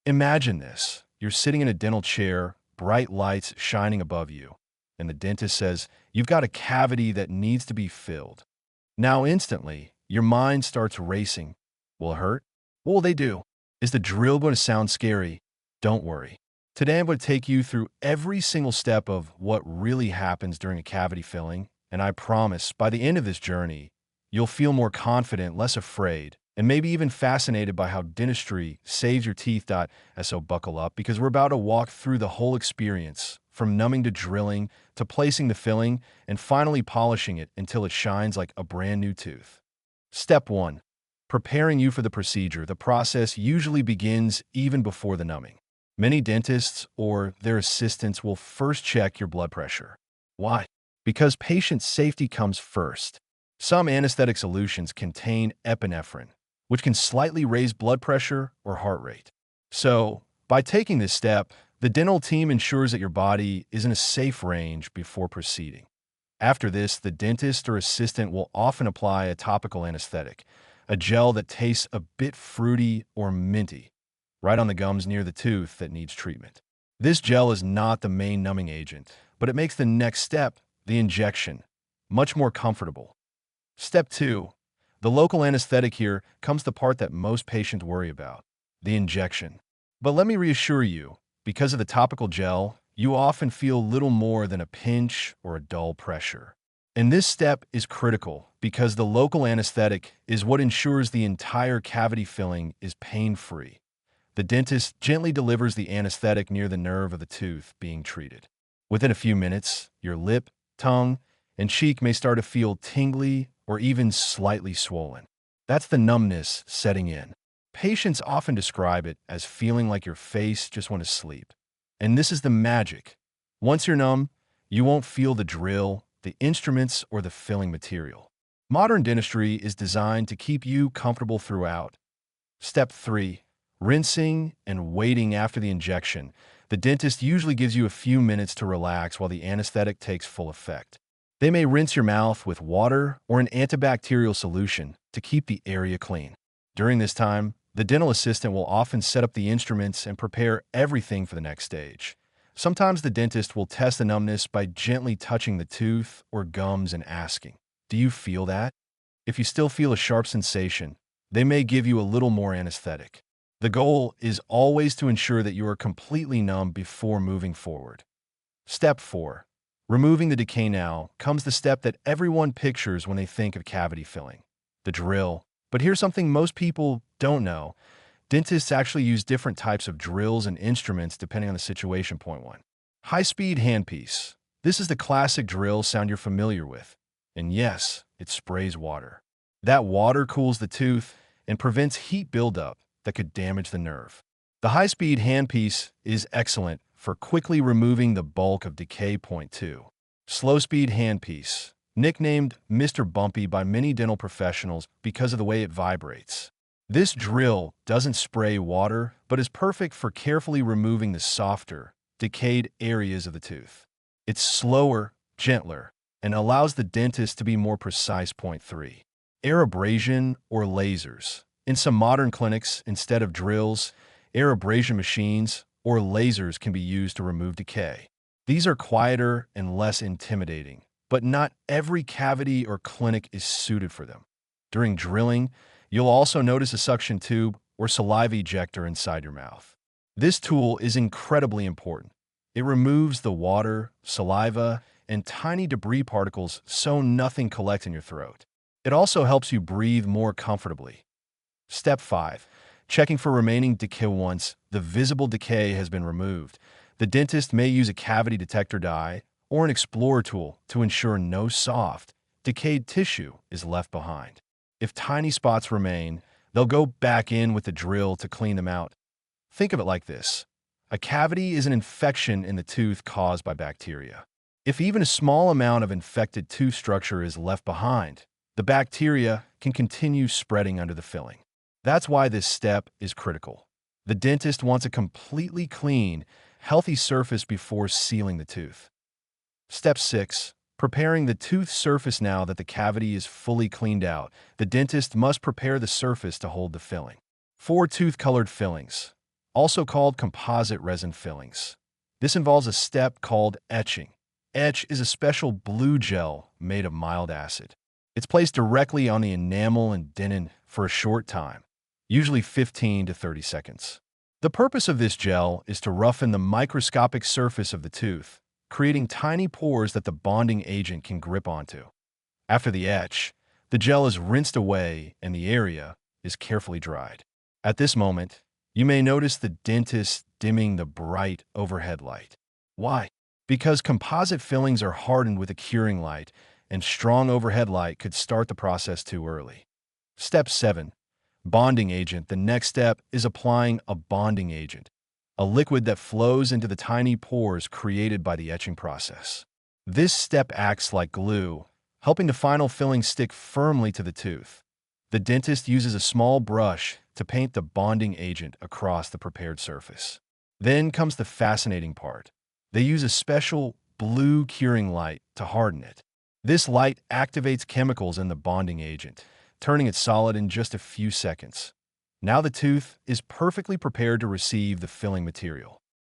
Imagine this. You're sitting in a dental chair, bright lights shining above you, and the dentist says, "You've got a cavity that needs to be filled." Now, instantly, your mind starts racing. Will it hurt? What will they do? Is the drill going to sound scary? Don't worry. Today, I'm going to take you through every single step of what really happens during a cavity filling, and I promise by the end of this journey, you'll feel more confident, less afraid, and maybe even fascinated by how dentistry saves your teeth. So buckle up because we're about to walk through the whole experience, from numbing to drilling to placing the filling and finally polishing it until it shines like a brand new tooth. Step 1. Preparing you for the procedure. The process usually begins even before the numbing. Many dentists or their assistants will first check your blood pressure. Why? Because patient safety comes first. Some anesthetic solutions contain epinephrine, which can slightly raise blood pressure or heart rate. So, by taking this step, the dental team ensures that your body is in a safe range before proceeding. After this, the dentist or assistant will often apply a topical anesthetic, a gel that tastes a bit fruity or minty, right on the gums near the tooth that needs treatment. This gel is not the main numbing agent, but it makes the next step, the injection, much more comfortable. Step 2. The local anesthetic. Here comes the part that most patients worry about, the injection. But let me reassure you, because of the topical gel, you often feel little more than a pinch or a dull pressure. And this step is critical because the local anesthetic is what ensures the entire cavity filling is pain-free. The dentist gently delivers the anesthetic near the nerve of the tooth being treated. Within a few minutes, your lip, tongue, and cheek may start to feel tingly or even slightly swollen. That's the numbness setting in. Patients often describe it as feeling like your face just went to sleep. And this is the magic. Once you're numb, you won't feel the drill, the instruments, or the filling material. Modern dentistry is designed to keep you comfortable throughout. Step 3. Rinsing and waiting after the injection. The dentist usually gives you a few minutes to relax while the anesthetic takes full effect. They may rinse your mouth with water or an antibacterial solution to keep the area clean. During this time, the dental assistant will often set up the instruments and prepare everything for the next stage. Sometimes the dentist will test the numbness by gently touching the tooth or gums and asking, "Do you feel that?" If you still feel a sharp sensation, they may give you a little more anesthetic. The goal is always to ensure that you are completely numb before moving forward. Step 4. Removing the decay. Now comes the step that everyone pictures when they think of cavity filling, the drill. But here's something most people don't know. Dentists actually use different types of drills and instruments depending on the situation. Point 1. High-speed handpiece. This is the classic drill sound you're familiar with. And yes, it sprays water. That water cools the tooth and prevents heat buildup that could damage the nerve. The high-speed handpiece is excellent for quickly removing the bulk of decay. Point 2. Slow-speed handpiece. Nicknamed Mr. Bumpy by many dental professionals because of the way it vibrates. This drill doesn't spray water, but is perfect for carefully removing the softer, decayed areas of the tooth. It's slower, gentler, and allows the dentist to be more precise. Point 3. Air abrasion or lasers. In some modern clinics, instead of drills, air abrasion machines or lasers can be used to remove decay. These are quieter and less intimidating, but not every cavity or clinic is suited for them. During drilling, you'll also notice a suction tube or saliva ejector inside your mouth. This tool is incredibly important. It removes the water, saliva, and tiny debris particles so nothing collects in your throat. It also helps you breathe more comfortably. Step 5. Checking for remaining decay. Once the visible decay has been removed, the dentist may use a cavity detector dye or an explorer tool to ensure no soft, decayed tissue is left behind. If tiny spots remain, they'll go back in with the drill to clean them out. Think of it like this. A cavity is an infection in the tooth caused by bacteria. If even a small amount of infected tooth structure is left behind, the bacteria can continue spreading under the filling. That's why this step is critical. The dentist wants a completely clean, healthy surface before sealing the tooth. Step 6. Preparing the tooth surface. Now that the cavity is fully cleaned out, the dentist must prepare the surface to hold the filling. 4 tooth-colored fillings. also called composite resin fillings. This involves a step called etching. Etch is a special blue gel made of mild acid. It's placed directly on the enamel and dentin for a short time, usually 15 to 30 seconds. The purpose of this gel is to roughen the microscopic surface of the tooth, creating tiny pores that the bonding agent can grip onto. After the etch, the gel is rinsed away and the area is carefully dried. At this moment, you may notice the dentist dimming the bright overhead light. Why? Because composite fillings are hardened with a curing light, and strong overhead light could start the process too early. Step 7. Bonding agent. The next step is applying a bonding agent, a liquid that flows into the tiny pores created by the etching process. This step acts like glue, helping the final filling stick firmly to the tooth. The dentist uses a small brush to paint the bonding agent across the prepared surface. Then comes the fascinating part. They use a special blue curing light to harden it. This light activates chemicals in the bonding agent, turning it solid in just a few seconds. Now the tooth is perfectly prepared to receive the filling material.